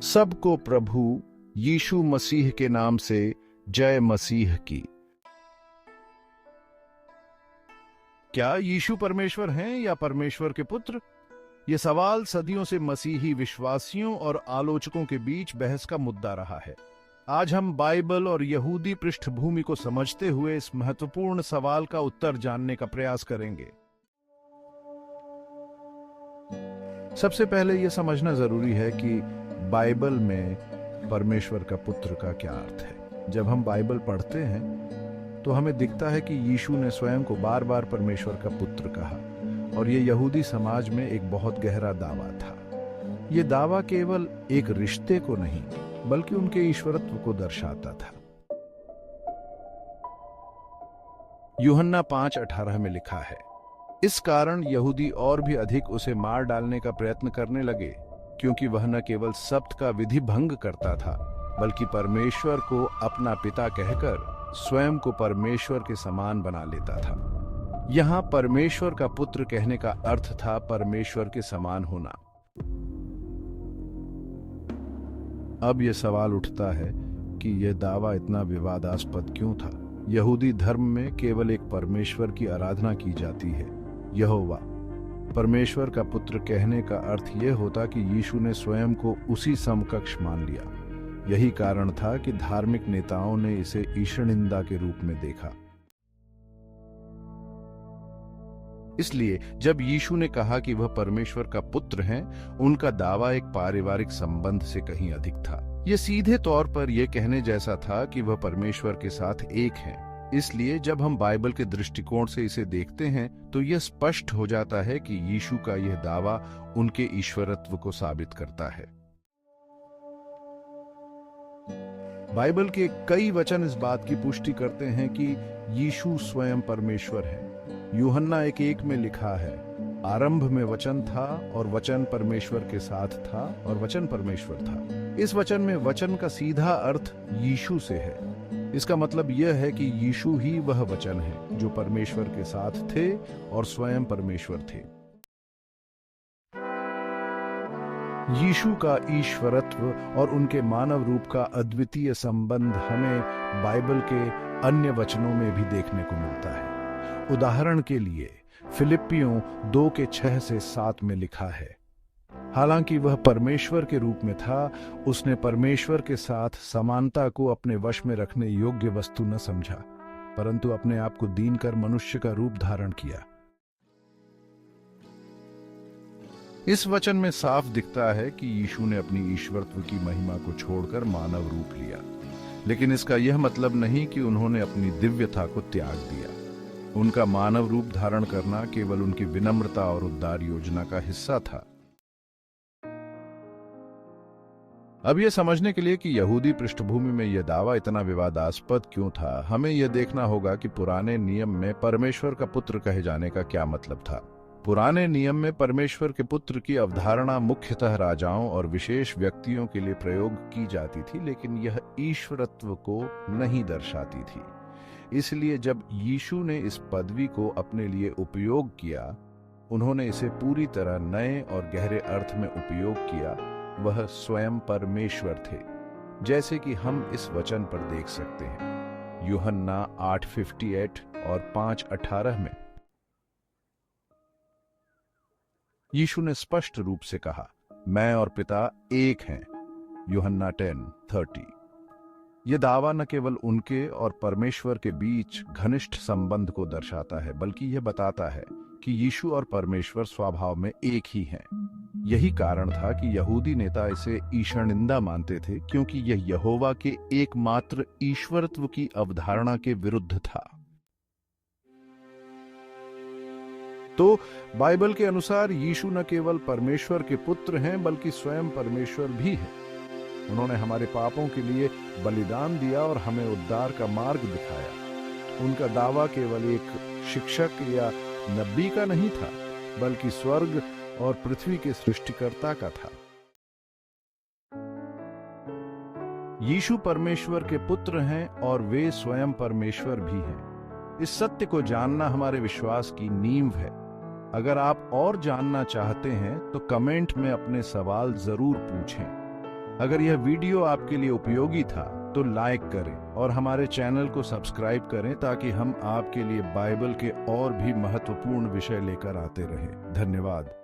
सबको प्रभु यीशु मसीह के नाम से जय मसीह की। क्या यीशु परमेश्वर हैं या परमेश्वर के पुत्र? ये सवाल सदियों से मसीही विश्वासियों और आलोचकों के बीच बहस का मुद्दा रहा है। आज हम बाइबल और यहूदी पृष्ठभूमि को समझते हुए इस महत्वपूर्ण सवाल का उत्तर जानने का प्रयास करेंगे। सबसे पहले यह समझना जरूरी है कि बाइबल में परमेश्वर का पुत्र का क्या अर्थ है। जब हम बाइबल पढ़ते हैं तो हमें दिखता है कि यीशु ने स्वयं को बार बार परमेश्वर का पुत्र कहा, और ये यहूदी समाज में एक बहुत गहरा दावा था। ये दावा केवल एक रिश्ते को नहीं बल्कि उनके ईश्वरत्व को दर्शाता था। यूहन्ना 5:18 में लिखा है, इस कारण यहूदी और भी अधिक उसे मार डालने का प्रयत्न करने लगे, क्योंकि वह न केवल सब्त का विधि भंग करता था बल्कि परमेश्वर को अपना पिता कहकर स्वयं को परमेश्वर के समान बना लेता था। यहां परमेश्वर का पुत्र कहने का अर्थ था परमेश्वर के समान होना। अब यह सवाल उठता है कि यह दावा इतना विवादास्पद क्यों था। यहूदी धर्म में केवल एक परमेश्वर की आराधना की जाती है, यहोवा। परमेश्वर का पुत्र कहने का अर्थ यह होता कि यीशु ने स्वयं को उसी समकक्ष मान लिया। यही कारण था कि धार्मिक नेताओं ने इसे ईशनिंदा के रूप में देखा। इसलिए जब यीशु ने कहा कि वह परमेश्वर का पुत्र हैं, उनका दावा एक पारिवारिक संबंध से कहीं अधिक था। यह सीधे तौर पर यह कहने जैसा था कि वह परमेश्वर के साथ एक हैं। इसलिए जब हम बाइबल के दृष्टिकोण से इसे देखते हैं तो यह स्पष्ट हो जाता है कि यीशु का यह दावा उनके ईश्वरत्व को साबित करता है। बाइबल के कई वचन इस बात की पुष्टि करते हैं कि यीशु स्वयं परमेश्वर है। यूहन्ना 1:1 में लिखा है, आरंभ में वचन था और वचन परमेश्वर के साथ था और वचन परमेश्वर था। इस वचन में वचन का सीधा अर्थ यीशु से है। इसका मतलब यह है कि यीशु ही वह वचन है जो परमेश्वर के साथ थे और स्वयं परमेश्वर थे। यीशु का ईश्वरत्व और उनके मानव रूप का अद्वितीय संबंध हमें बाइबल के अन्य वचनों में भी देखने को मिलता है। उदाहरण के लिए फिलिप्पियों 2:6-7 में लिखा है, हालांकि वह परमेश्वर के रूप में था, उसने परमेश्वर के साथ समानता को अपने वश में रखने योग्य वस्तु न समझा, परंतु अपने आप को दीन कर मनुष्य का रूप धारण किया। इस वचन में साफ दिखता है कि यीशु ने अपनी ईश्वरत्व की महिमा को छोड़कर मानव रूप लिया, लेकिन इसका यह मतलब नहीं कि उन्होंने अपनी दिव्यता को त्याग दिया। उनका मानव रूप धारण करना केवल उनकी विनम्रता और उद्धार योजना का हिस्सा था। अब यह समझने के लिए कि यहूदी पृष्ठभूमि में यह दावा इतना विवादास्पद क्यों था, हमें यह देखना होगा कि पुराने नियम में परमेश्वर का पुत्र कहे जाने का क्या मतलब था। पुराने नियम में परमेश्वर के पुत्र की अवधारणा मुख्यतः राजाओं और विशेष व्यक्तियों के लिए प्रयोग की जाती थी, लेकिन यह ईश्वरत्व को नहीं दर्शाती थी। इसलिए जब यीशु ने इस पदवी को अपने लिए उपयोग किया, उन्होंने इसे पूरी तरह नए और गहरे अर्थ में उपयोग किया। वह स्वयं परमेश्वर थे, जैसे कि हम इस वचन पर देख सकते हैं, यूहन्ना 8:58 और 5:18 में। यीशु ने स्पष्ट रूप से कहा, मैं और पिता एक हैं, यूहन्ना 10:30। यह दावा न केवल उनके और परमेश्वर के बीच घनिष्ठ संबंध को दर्शाता है, बल्कि यह बताता है कि यीशु और परमेश्वर स्वभाव में एक ही हैं। यही कारण था कि यहूदी नेता इसे ईशनिंदा मानते थे, क्योंकि यह यहोवा के एकमात्र ईश्वरत्व की अवधारणा के विरुद्ध था। तो बाइबल के अनुसार यीशु न केवल परमेश्वर के पुत्र हैं बल्कि स्वयं परमेश्वर भी हैं। उन्होंने हमारे पापों के लिए बलिदान दिया और हमें उद्धार का मार्ग दिखाया। उनका दावा केवल एक शिक्षक या नबी का नहीं था, बल्कि स्वर्ग और पृथ्वी के सृष्टिकर्ता का था। यीशु परमेश्वर के पुत्र हैं और वे स्वयं परमेश्वर भी हैं। इस सत्य को जानना हमारे विश्वास की नींव है। अगर आप और जानना चाहते हैं तो कमेंट में अपने सवाल जरूर पूछें। अगर यह वीडियो आपके लिए उपयोगी था तो लाइक करें और हमारे चैनल को सब्सक्राइब करें ताकि हम आपके लिए बाइबल के और भी महत्वपूर्ण विषय लेकर आते रहें। धन्यवाद।